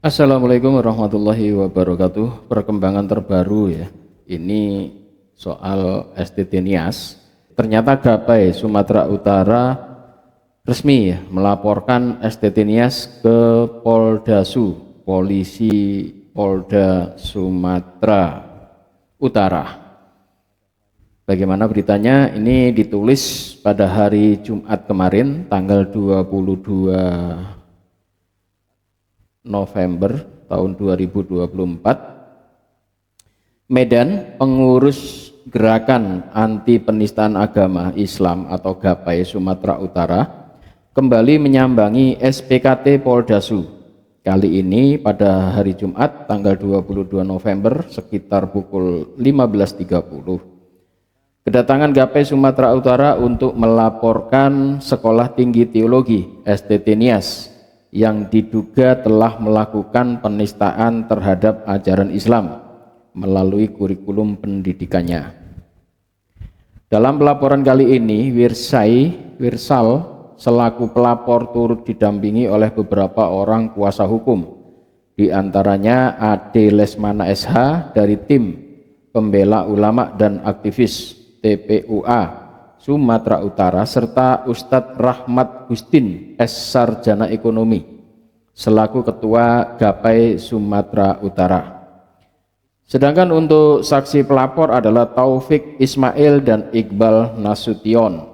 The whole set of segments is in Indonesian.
Assalamualaikum warahmatullahi wabarakatuh. Perkembangan terbaru ya. Ini soal STT Nias. Ternyata Gapai Sumatera Utara resmi ya melaporkan STT Nias ke Poldasu, Polisi Polda Sumatera Utara. Bagaimana beritanya? Ini ditulis pada hari Jumat kemarin, tanggal 22 November tahun 2024. Medan, pengurus Gerakan Anti Penistaan Agama Islam atau Gapai Sumatera Utara kembali menyambangi SPKT Poldasu. Kali ini pada hari Jumat tanggal 22 November sekitar pukul 15.30. Kedatangan Gapai Sumatera Utara untuk melaporkan Sekolah Tinggi Teologi STT Nias yang diduga telah melakukan penistaan terhadap ajaran Islam melalui kurikulum pendidikannya. Dalam pelaporan kali ini, Wirsal selaku pelapor turut didampingi oleh beberapa orang kuasa hukum, di antaranya Ade Lesmana SH dari tim pembela ulama dan aktivis TPUA Sumatera Utara serta Ustadz Rahmat Gustin S. Sarjana Ekonomi selaku Ketua Gapai Sumatera Utara. Sedangkan untuk saksi pelapor adalah Taufik Ismail dan Iqbal Nasution.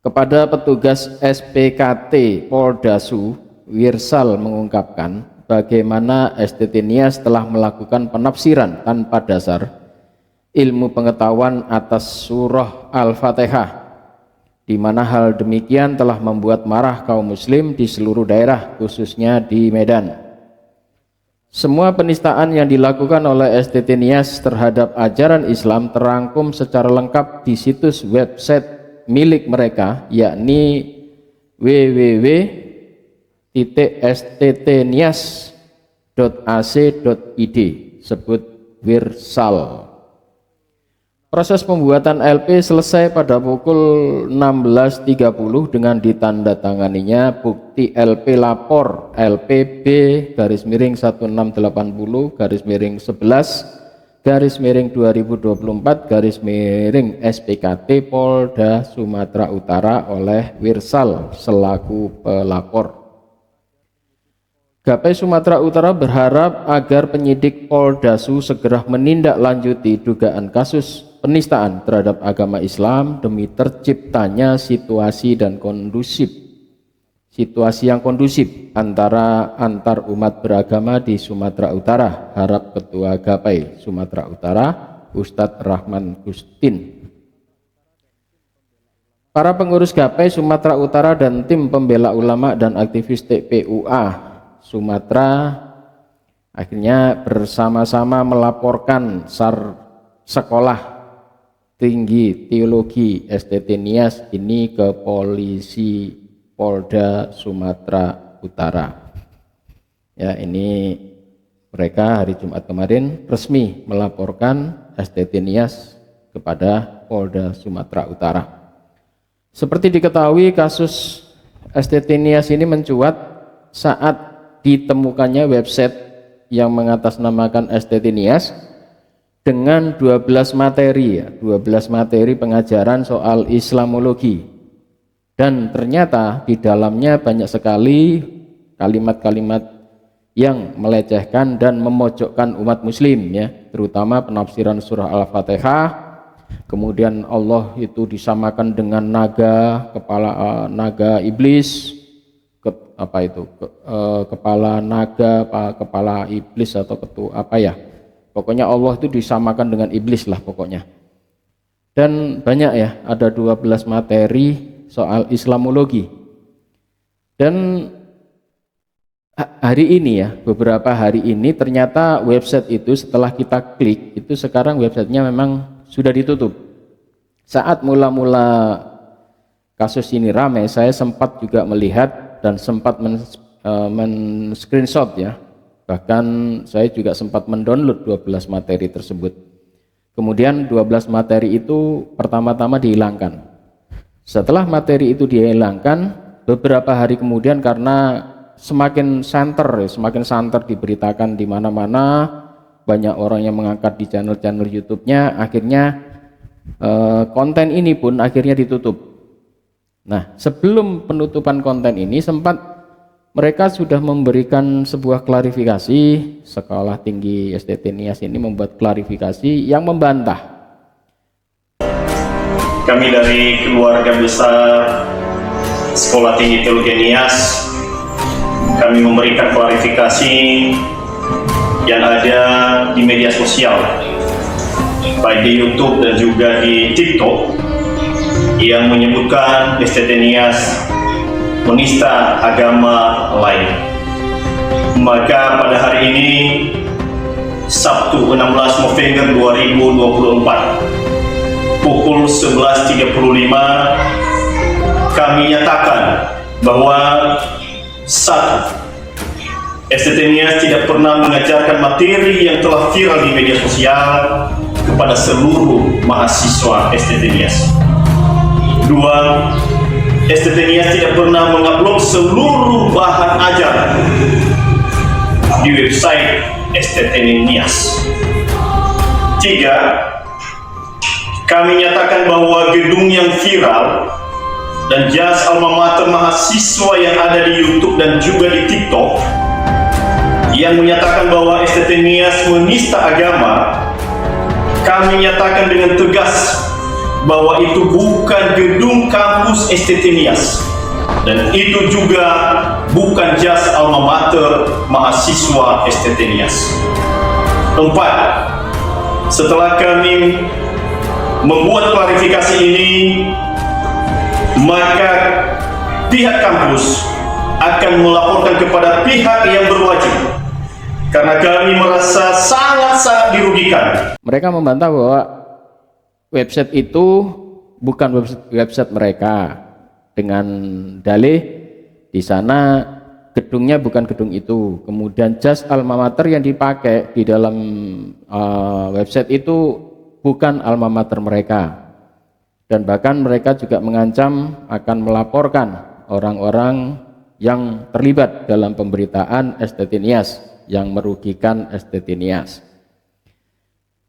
Kepada petugas SPKT Poldasu, Wirsal mengungkapkan bagaimana STT Nias telah melakukan penafsiran tanpa dasar ilmu pengetahuan atas surah Al-Fatihah, di mana hal demikian telah membuat marah kaum muslim di seluruh daerah, khususnya di Medan. Semua penistaan yang dilakukan oleh STT Nias terhadap ajaran Islam terangkum secara lengkap di situs website milik mereka, yakni www.sttnias.ac.id, sebut Wirsal. Proses pembuatan LP selesai pada pukul 16.30 dengan ditandatanganinya bukti LP lapor LPB /11/2024/SPKT Polda Sumatera Utara oleh Wirsal selaku pelapor. Gapai Sumatera Utara berharap agar penyidik Poldasu segera menindaklanjuti dugaan kasus penistaan terhadap agama Islam demi terciptanya situasi yang kondusif antar umat beragama di Sumatera Utara, harap Ketua Gapai Sumatera Utara Ustadz Rahman Gustin. Para pengurus Gapai Sumatera Utara dan tim pembela ulama dan aktivis TPUA Sumatera akhirnya bersama-sama melaporkan Sekolah Tinggi Teologi STT Nias ini ke Polisi Polda Sumatera Utara. Ya, ini mereka hari Jumat kemarin resmi melaporkan STT Nias kepada Polda Sumatera Utara. Seperti diketahui, kasus STT Nias ini mencuat saat ditemukannya website yang mengatasnamakan STT Nias dengan 12 materi pengajaran soal Islamologi, dan ternyata di dalamnya banyak sekali kalimat-kalimat yang melecehkan dan memojokkan umat muslim ya, terutama penafsiran surah Al-Fatihah. Kemudian Allah itu disamakan dengan naga iblis, kepala naga, kepala iblis atau pokoknya Allah itu disamakan dengan iblis lah pokoknya. Dan banyak ya, ada 12 materi soal Islamologi. Dan hari ini ya, beberapa hari ini ternyata website itu setelah kita klik itu sekarang websitenya memang sudah ditutup. Saat mula-mula kasus ini ramai, saya sempat juga melihat dan sempat men-screenshot ya. Bahkan saya juga sempat mendownload 12 materi tersebut. Kemudian 12 materi itu pertama-tama dihilangkan. Setelah materi itu dihilangkan, beberapa hari kemudian karena semakin santer diberitakan di mana-mana, banyak orang yang mengangkat di channel-channel YouTube-nya, akhirnya konten ini pun akhirnya ditutup. Nah, sebelum penutupan konten ini sempat mereka sudah memberikan sebuah klarifikasi. Sekolah Tinggi STT Nias ini membuat klarifikasi yang membantah. Kami dari keluarga besar Sekolah Tinggi Teologi Nias, kami memberikan klarifikasi yang ada di media sosial, baik di YouTube dan juga di TikTok, yang menyebutkan STT Nias menista agama lain. Maka pada hari ini, Sabtu 16 November 2024, pukul 11.35, kami nyatakan bahwa satu, STT Nias tidak pernah mengajarkan materi yang telah viral di media sosial kepada seluruh mahasiswa STT Nias. Dua, STT Nias tidak pernah mengupload seluruh bahan ajar di website STT Nias. Tiga, kami nyatakan bahwa gedung yang viral dan jas alma mater mahasiswa yang ada di YouTube dan juga di TikTok yang menyatakan bahwa STT Nias menista agama, kami nyatakan dengan tegas bahwa itu bukan gedung kampus STT Nias dan itu juga bukan jas alma mater mahasiswa STT Nias. Empat, setelah kami membuat klarifikasi ini, maka pihak kampus akan melaporkan kepada pihak yang berwajib karena kami merasa sangat dirugikan. Mereka membantah bahwa website itu bukan website mereka, dengan dalih di sana gedungnya bukan gedung itu. Kemudian jas alma mater yang dipakai di dalam website itu bukan alma mater mereka. Dan bahkan mereka juga mengancam akan melaporkan orang-orang yang terlibat dalam pemberitaan STT Nias yang merugikan STT Nias.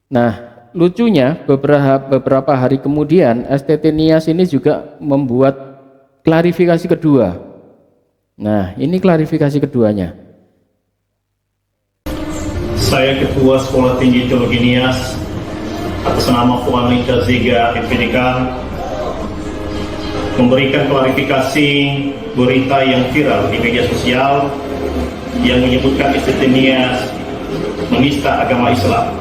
Nah, lucunya beberapa hari kemudian STT Nias ini juga membuat klarifikasi kedua. Nah, ini klarifikasi keduanya. Saya Ketua Sekolah Tinggi Teologi Nias atas nama Wanita Zega FPDK memberikan klarifikasi berita yang viral di media sosial yang menyebutkan STT Nias menista agama Islam.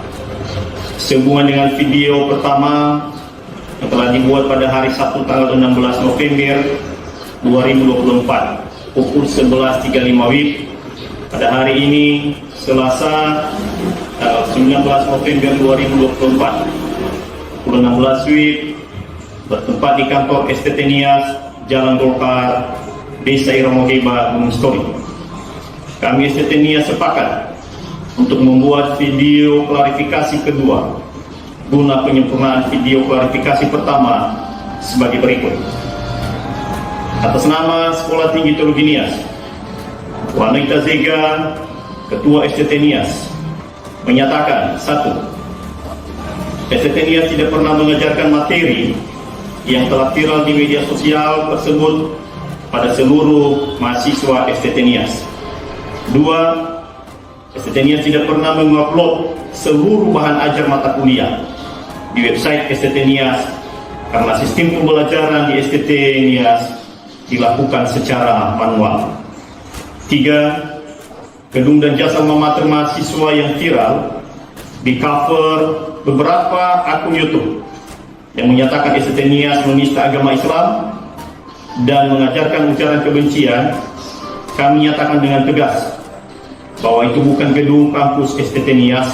Sehubungan dengan video pertama yang telah dibuat pada hari Sabtu tanggal 16 November 2024 pukul 11.35 WIB, pada hari ini Selasa 19 November 2024 pukul 16 WIB, bertempat di kantor STT Nias, Jalan Golkar, Desa Iromogeba, Gunung Story. Kami STT Nias sepakat untuk membuat video klarifikasi kedua guna penyempurnaan video klarifikasi pertama sebagai berikut. Atas nama Sekolah Tinggi Teologi Nias, Wanita Zega, Ketua STT Nias, menyatakan: 1. STT Nias tidak pernah mengajarkan materi yang telah viral di media sosial tersebut pada seluruh mahasiswa STT Nias. 2. STT Nias tidak pernah mengupload seluruh bahan ajar mata kuliah di website STT Nias karena sistem pembelajaran di STT Nias dilakukan secara manual. 3. Gedung dan jas alma mater mahasiswa yang viral di cover beberapa akun YouTube yang menyatakan STT Nias menista agama Islam dan mengajarkan ujaran kebencian. Kami nyatakan dengan tegas bahwa itu bukan gedung kampus STT Nias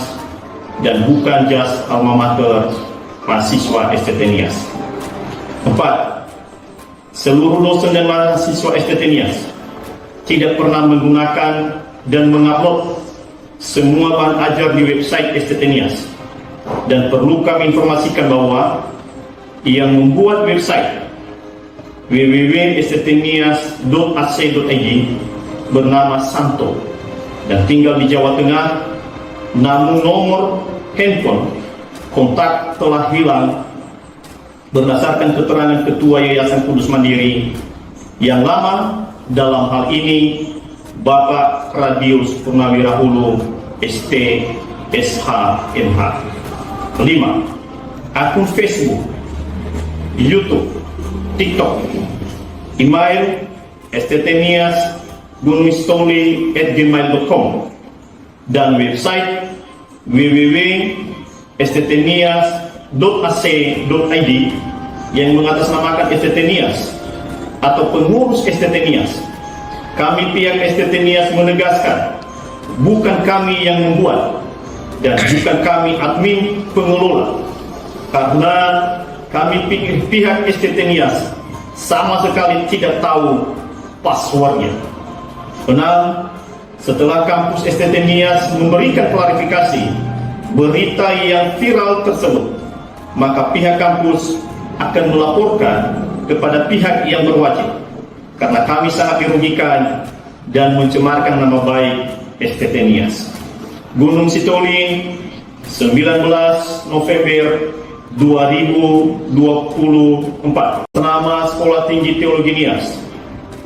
dan bukan jas alma mater mahasiswa STT Nias. 4. Seluruh dosen dan mahasiswa STT Nias tidak pernah menggunakan dan mengupload semua bahan ajar di website STT Nias, dan perlu kami informasikan bahwa yang membuat website www.sttnias.ac.id bernama Santo dan tinggal di Jawa Tengah, namun nomor handphone kontak telah hilang berdasarkan keterangan Ketua Yayasan Kudus Mandiri yang lama, dalam hal ini Bapak Radius Purnawira Hulu ST SH MH. Kelima, akun Facebook, YouTube, TikTok, email sttnias@gmail.com dan website www.sttnias.ac.id yang mengatasnamakan STT-NIAS atau pengurus STT-NIAS. Kami pihak STT-NIAS menegaskan, bukan kami yang membuat dan bukan kami admin pengelola, karena kami pihak STT-NIAS sama sekali tidak tahu passwordnya. Enam, setelah kampus STT-NIAS memberikan klarifikasi berita yang viral tersebut, maka pihak kampus akan melaporkan kepada pihak yang berwajib, karena kami sangat dirugikan dan mencemarkan nama baik STT-NIAS. Gunung Sitoli, 19 November 2024. Nama Sekolah Tinggi Teologi NIAS,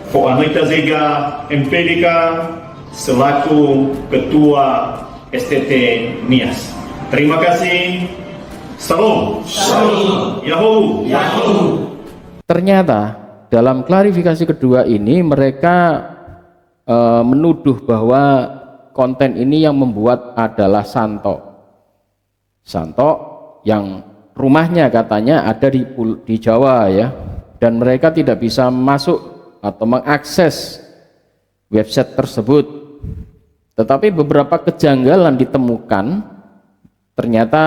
Foanita Zega MPDK selaku Ketua STT NIAS. Terima kasih. Salam. Salam. Yahoo. Yahoo. Ternyata dalam klarifikasi kedua ini mereka menuduh bahwa konten ini yang membuat adalah Santo yang rumahnya katanya ada di Jawa ya, dan mereka tidak bisa masuk atau mengakses website tersebut. Tetapi beberapa kejanggalan ditemukan, ternyata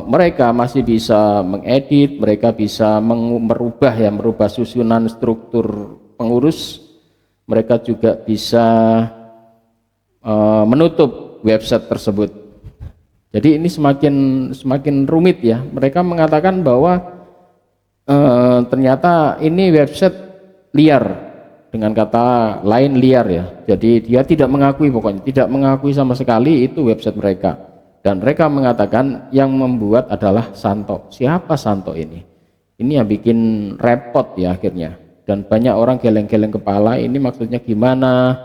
mereka masih bisa mengedit, mereka bisa merubah susunan struktur pengurus, mereka juga bisa menutup website tersebut. Jadi ini semakin rumit ya. Mereka mengatakan bahwa ternyata ini website liar, dengan kata lain liar ya. Jadi dia tidak mengakui, pokoknya tidak mengakui sama sekali itu website mereka. Dan mereka mengatakan yang membuat adalah Santo. Siapa Santo ini? Ini yang bikin repot ya akhirnya. Dan banyak orang geleng-geleng kepala, ini maksudnya gimana?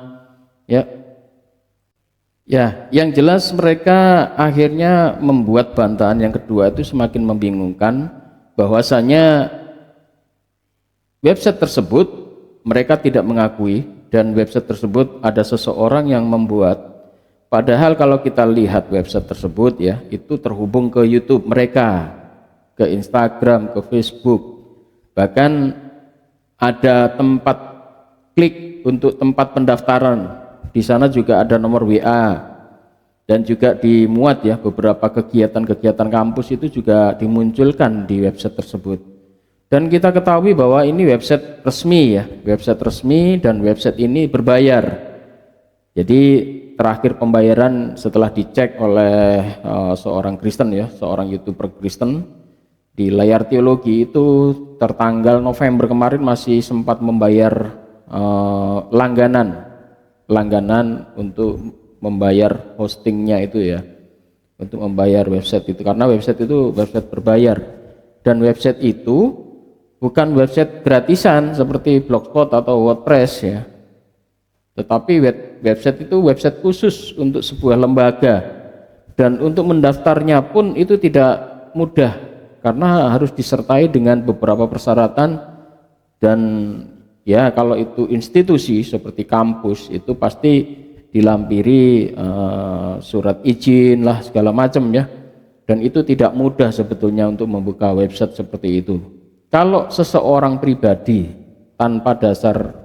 Ya, yang jelas mereka akhirnya membuat bantahan yang kedua itu semakin membingungkan, bahwasanya website tersebut mereka tidak mengakui, dan website tersebut ada seseorang yang membuat. Padahal kalau kita lihat website tersebut ya, itu terhubung ke YouTube mereka, ke Instagram, ke Facebook, bahkan ada tempat klik untuk tempat pendaftaran. Di sana juga ada nomor WA, dan juga dimuat ya beberapa kegiatan-kegiatan kampus itu juga dimunculkan di website tersebut. Dan kita ketahui bahwa ini website resmi ya, website resmi, dan website ini berbayar. Jadi terakhir pembayaran setelah dicek oleh seorang Kristen ya, seorang YouTuber Kristen di Layar Teologi itu tertanggal November kemarin masih sempat membayar langganan untuk membayar hostingnya itu ya, untuk membayar website itu, karena website itu website berbayar, dan website itu bukan website gratisan seperti Blogspot atau WordPress ya, tetapi website itu website khusus untuk sebuah lembaga, dan untuk mendaftarnya pun itu tidak mudah karena harus disertai dengan beberapa persyaratan. Dan ya kalau itu institusi seperti kampus itu pasti dilampiri surat izin lah segala macam ya, dan itu tidak mudah sebetulnya untuk membuka website seperti itu. Kalau seseorang pribadi tanpa dasar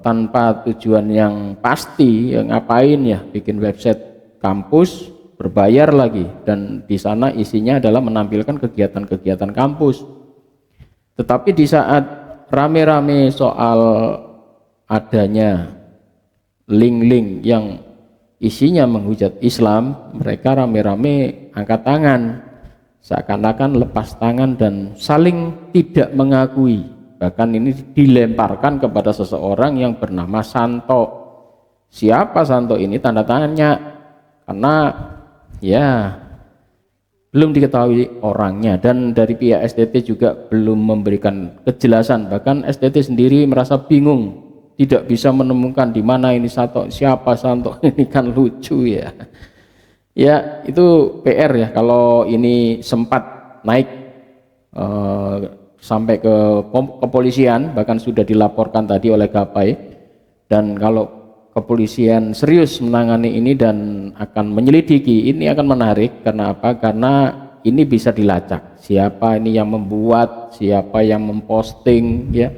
tanpa tujuan yang pasti, yang ngapain ya bikin website kampus berbayar lagi, dan di sana isinya adalah menampilkan kegiatan-kegiatan kampus. Tetapi di saat rame-rame soal adanya link-link yang isinya menghujat Islam, mereka rame-rame angkat tangan, seakan-akan lepas tangan dan saling tidak mengakui Bahkan ini dilemparkan kepada seseorang yang bernama Santo. Siapa Santo ini? Tanda tanya, karena ya belum diketahui orangnya, dan dari pihak STT juga belum memberikan kejelasan. Bahkan STT sendiri merasa bingung, tidak bisa menemukan di mana ini Santo, siapa Santo. Ini kan lucu ya. Ya itu PR ya kalau ini sempat naik sampai ke kepolisian, bahkan sudah dilaporkan tadi oleh Gapai. Dan kalau kepolisian serius menangani ini dan akan menyelidiki, ini akan menarik. Karena apa? Karena ini bisa dilacak siapa ini yang membuat, siapa yang memposting ya.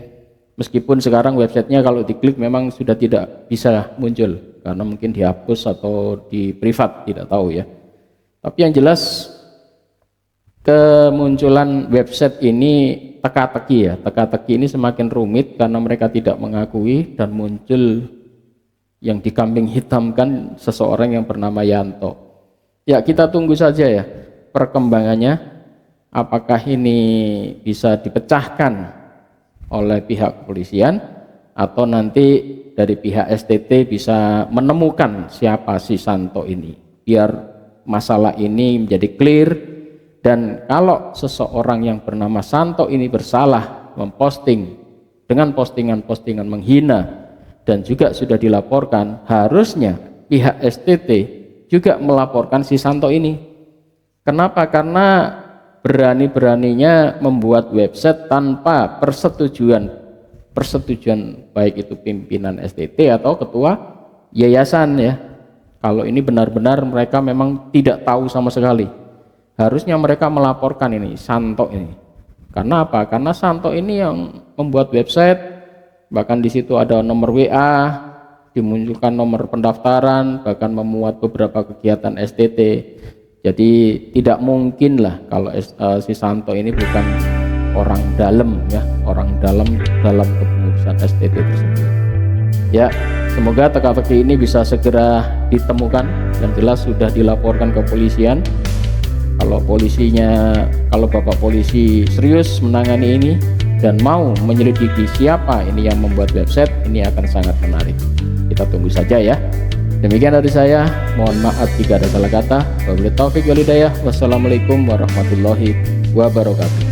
Meskipun sekarang websitenya kalau diklik memang sudah tidak bisa muncul karena mungkin dihapus atau di privat, tidak tahu ya. Tapi yang jelas kemunculan website ini teka-teki ya. Teka-teki ini semakin rumit karena mereka tidak mengakui, dan muncul yang dikambing hitamkan seseorang yang bernama Yanto. Ya kita tunggu saja ya perkembangannya, apakah ini bisa dipecahkan oleh pihak kepolisian atau nanti dari pihak STT bisa menemukan siapa si Santo ini, biar masalah ini menjadi clear. Dan kalau seseorang yang bernama Santo ini bersalah memposting dengan postingan-postingan menghina dan juga sudah dilaporkan, harusnya pihak STT juga melaporkan si Santo ini. Kenapa? Karena berani-beraninya membuat website tanpa persetujuan baik itu pimpinan STT atau ketua yayasan ya. Kalau ini benar-benar mereka memang tidak tahu sama sekali, harusnya mereka melaporkan ini Santo ini. Karena apa? Karena Santo ini yang membuat website, bahkan di situ ada nomor WA, dimunculkan nomor pendaftaran, bahkan memuat beberapa kegiatan STT. Jadi tidak mungkin lah kalau si Santo ini bukan orang dalam ya, orang dalam kepengurusan STT tersebut. Ya, semoga teka-teki ini bisa segera ditemukan, dan jelas sudah dilaporkan ke kepolisian. Kalau Bapak polisi serius menangani ini dan mau menyelidiki siapa ini yang membuat website, ini akan sangat menarik. Kita tunggu saja ya. Demikian dari saya, mohon maaf jika ada salah kata. Wabillahi taufiq wal hidayah. Wassalamualaikum warahmatullahi wabarakatuh.